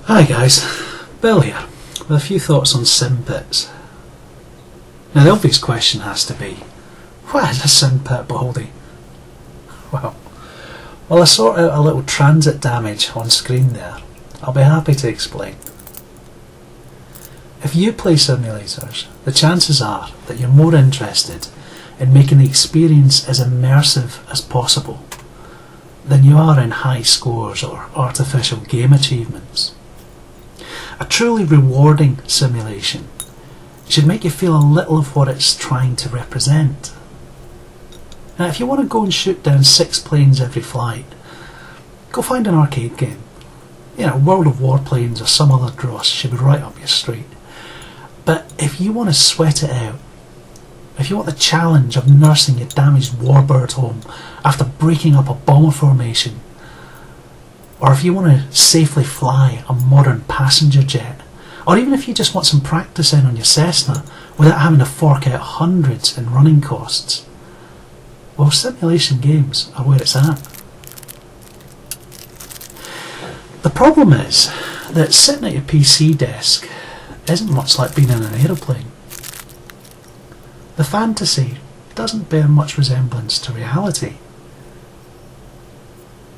Hi guys, Bill here, with a few thoughts on Simpits. Now the obvious question has to be, what is a simpit, Baldy? Well, while I sort out a little transit damage on screen there, I'll be happy to explain. If you play simulators, the chances are that you're more interested in making the experience as immersive as possible than you are in high scores or artificial game achievements. A truly rewarding simulation should make you feel a little of what it's trying to represent. Now, if you want to go and shoot down 6 planes every flight, go find an arcade game. You know, World of Warplanes or some other dross should be right up your street. But if you want to sweat it out, if you want the challenge of nursing your damaged warbird home after breaking up a bomber formation, or if you want to safely fly a modern passenger jet, or even if you just want some practice in on your Cessna without having to fork out hundreds in running costs, well, simulation games are where it's at. The problem is that sitting at your PC desk isn't much like being in an aeroplane. The fantasy doesn't bear much resemblance to reality.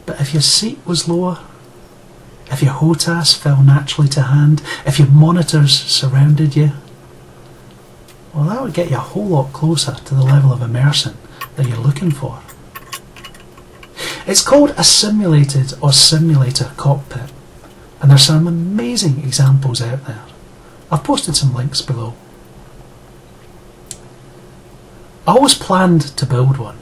But if your seat was lower, if your HOTAS fell naturally to hand, if your monitors surrounded you, well, that would get you a whole lot closer to the level of immersion that you're looking for. It's called a simulated or simulator cockpit, and there's some amazing examples out there. I've posted some links below. I always planned to build one,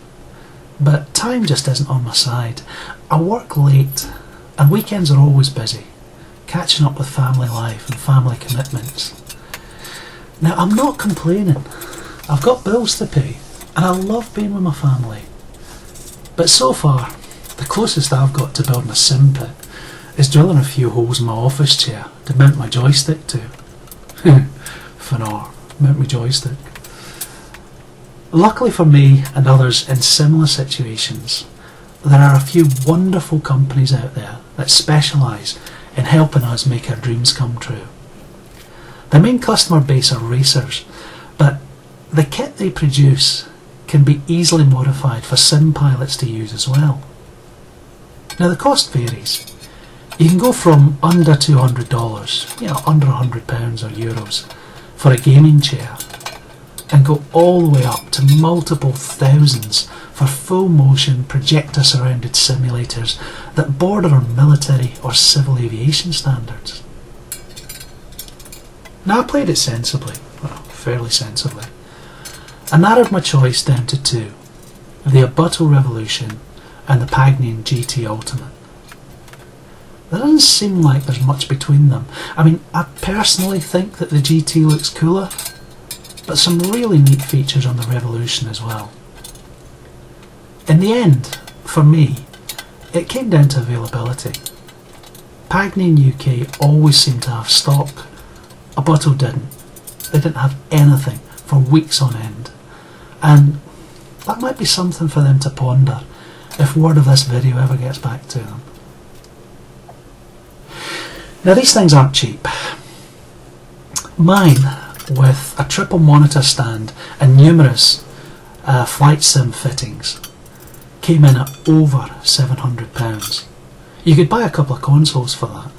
but time just isn't on my side. I work late and weekends are always busy, catching up with family life and family commitments. Now, I'm not complaining. I've got bills to pay and I love being with my family. But so far, the closest I've got to building a simpit is drilling a few holes in my office chair to mount my joystick to. Fanor, mount my joystick. Luckily for me and others in similar situations, there are a few wonderful companies out there that specialise in helping us make our dreams come true. The main customer base are racers, but the kit they produce can be easily modified for sim pilots to use as well. Now the cost varies. You can go from under $200, under £100 or euros, for a gaming chair, and go all the way up to multiple thousands for full motion projector surrounded simulators that border on military or civil aviation standards. Now, I played it sensibly, well, fairly sensibly. I narrowed my choice down to 2, the Abuto Revolution and the Pagnian GT Ultimate. There doesn't seem like there's much between them. I mean, I personally think that the GT looks cooler, but some really neat features on the Revolution as well. In the end, for me, it came down to availability. Pagnian UK always seemed to have stock. Abuto didn't. They didn't have anything for weeks on end. And that might be something for them to ponder if word of this video ever gets back to them. Now, these things aren't cheap. Mine, with a triple monitor stand and numerous flight sim fittings, came in at over £700. You could buy a couple of consoles for that,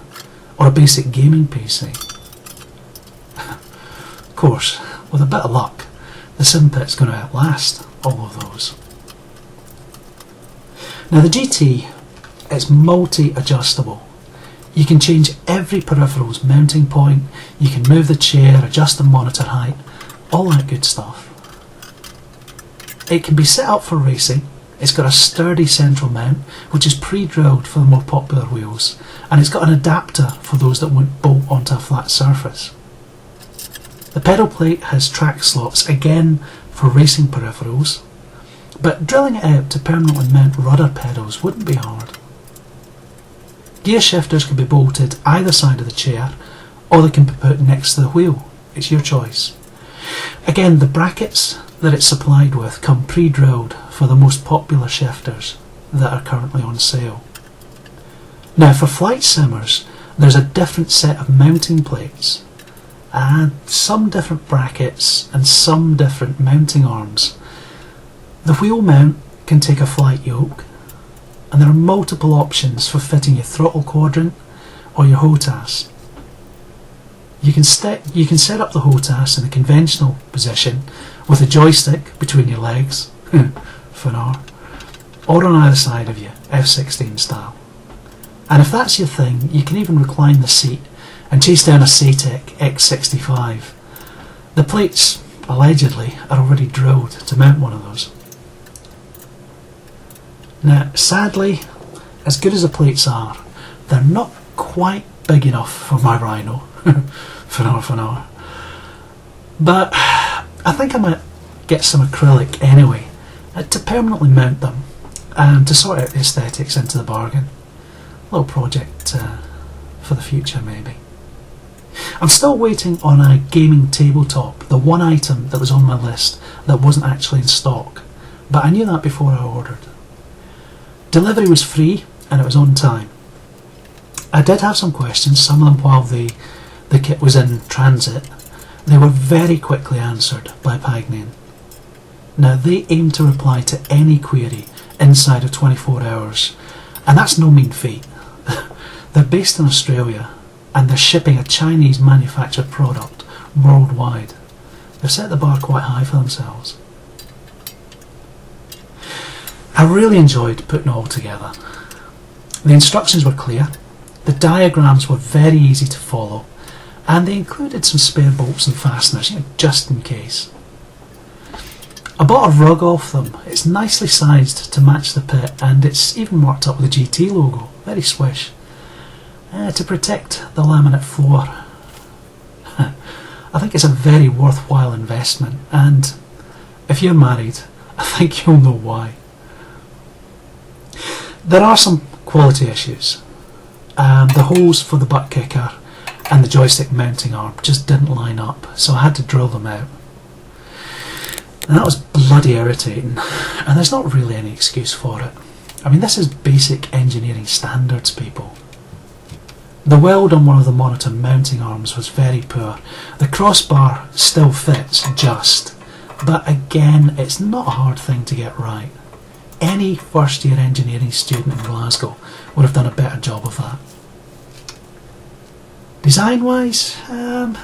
or a basic gaming PC. Of course, with a bit of luck, the Simpit's going to outlast all of those. Now the GT is multi-adjustable. You can change every peripheral's mounting point, you can move the chair, adjust the monitor height, all that good stuff. It can be set up for racing. It's got a sturdy central mount, which is pre-drilled for the more popular wheels, and it's got an adapter for those that won't bolt onto a flat surface. The pedal plate has track slots, again for racing peripherals, but drilling it out to permanently mount rudder pedals wouldn't be hard. Gear shifters can be bolted either side of the chair, or they can be put next to the wheel. It's your choice. Again, the brackets that it's supplied with come pre-drilled for the most popular shifters that are currently on sale. Now, for flight simmers, There's a different set of mounting plates, and some different brackets and some different mounting arms. The wheel mount can take a flight yoke, and there are multiple options for fitting your throttle quadrant or your HOTAS. You can set up the HOTAS in a conventional position with a joystick between your legs, Fanar, or on either side of you, F16 style. And if that's your thing, you can even recline the seat and chase down a Satec X65. The plates, allegedly, are already drilled to mount one of those. Now, sadly, as good as the plates are, they're not quite big enough for my Rhino. Fanar. But I think I might get some acrylic anyway to permanently mount them and to sort out the aesthetics into the bargain. A little project for the future maybe. I'm still waiting on a gaming tabletop, the one item that was on my list that wasn't actually in stock, but I knew that before I ordered. Delivery was free and it was on time. I did have some questions, some of them while the kit was in transit. They were very quickly answered by Pagnian. Now they aim to reply to any query inside of 24 hours, and that's no mean feat. They're based in Australia and they're shipping a Chinese manufactured product worldwide. They've set the bar quite high for themselves. I really enjoyed putting it all together. The instructions were clear, the diagrams were very easy to follow, and they included some spare bolts and fasteners, just in case. I bought a rug off them. It's nicely sized to match the pit, and it's even marked up with the GT logo, very swish, to protect the laminate floor. I think it's a very worthwhile investment, and if you're married, I think you'll know why. There are some quality issues. The holes for the butt kicker and the joystick mounting arm just didn't line up, so I had to drill them out. And that was bloody irritating, and there's not really any excuse for it. I mean, this is basic engineering standards, people. The weld on one of the monitor mounting arms was very poor. The crossbar still fits just, but again, it's not a hard thing to get right. Any first year engineering student in Glasgow would have done a better job of that. Design wise, well,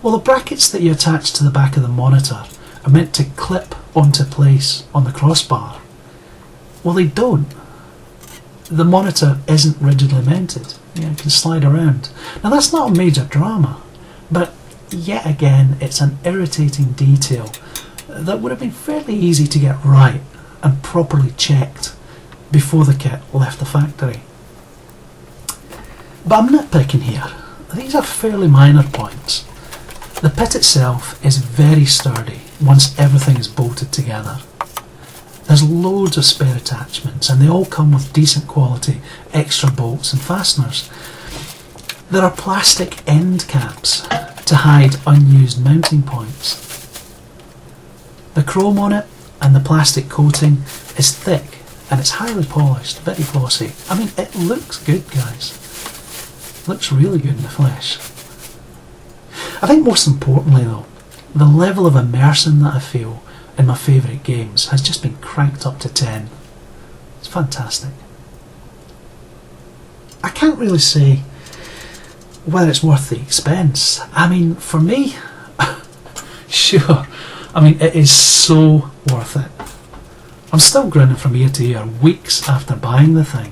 the brackets that you attach to the back of the monitor are meant to clip onto place on the crossbar. Well, they don't. The monitor isn't rigidly mounted. It can slide around. Now that's not a major drama, but yet again it's an irritating detail that would have been fairly easy to get right and properly checked before the kit left the factory. But I'm nitpicking here. These are fairly minor points. The pit itself is very sturdy once everything is bolted together. There's loads of spare attachments and they all come with decent quality extra bolts and fasteners. There are plastic end caps to hide unused mounting points. The chrome on it and the plastic coating is thick and it's highly polished, very glossy. I mean, it looks good, guys. It looks really good in the flesh. I think most importantly though, the level of immersion that I feel in my favourite games has just been cranked up to 10. It's fantastic. I can't really say whether it's worth the expense. I mean, for me, sure. I mean, it is so worth it. I'm still grinning from ear to ear weeks after buying the thing.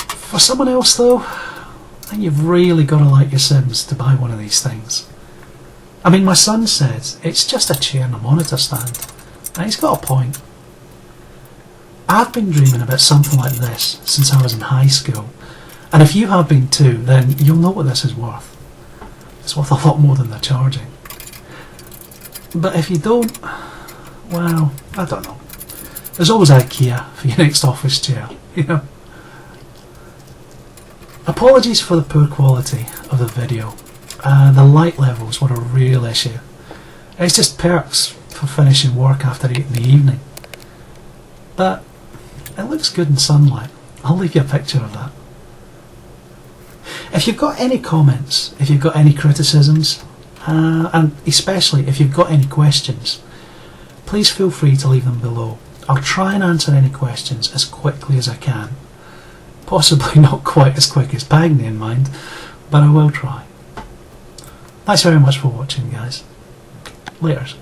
For someone else though, I think you've really got to like your Sims to buy one of these things. I mean, my son says it's just a chair and a monitor stand, and he's got a point. I've been dreaming about something like this since I was in high school, and if you have been too, then you'll know what this is worth. It's worth a lot more than they're charging. But if you don't, well, I don't know. There's always IKEA for your next office chair, Apologies for the poor quality of the video. The light levels were a real issue. It's just perks for finishing work after 8 in the evening. But it looks good in sunlight. I'll leave you a picture of that. If you've got any comments, if you've got any criticisms, and especially if you've got any questions, please feel free to leave them below. I'll try and answer any questions as quickly as I can. Possibly not quite as quick as Pagnian, mind, but I will try. Thanks very much for watching, guys. Laters.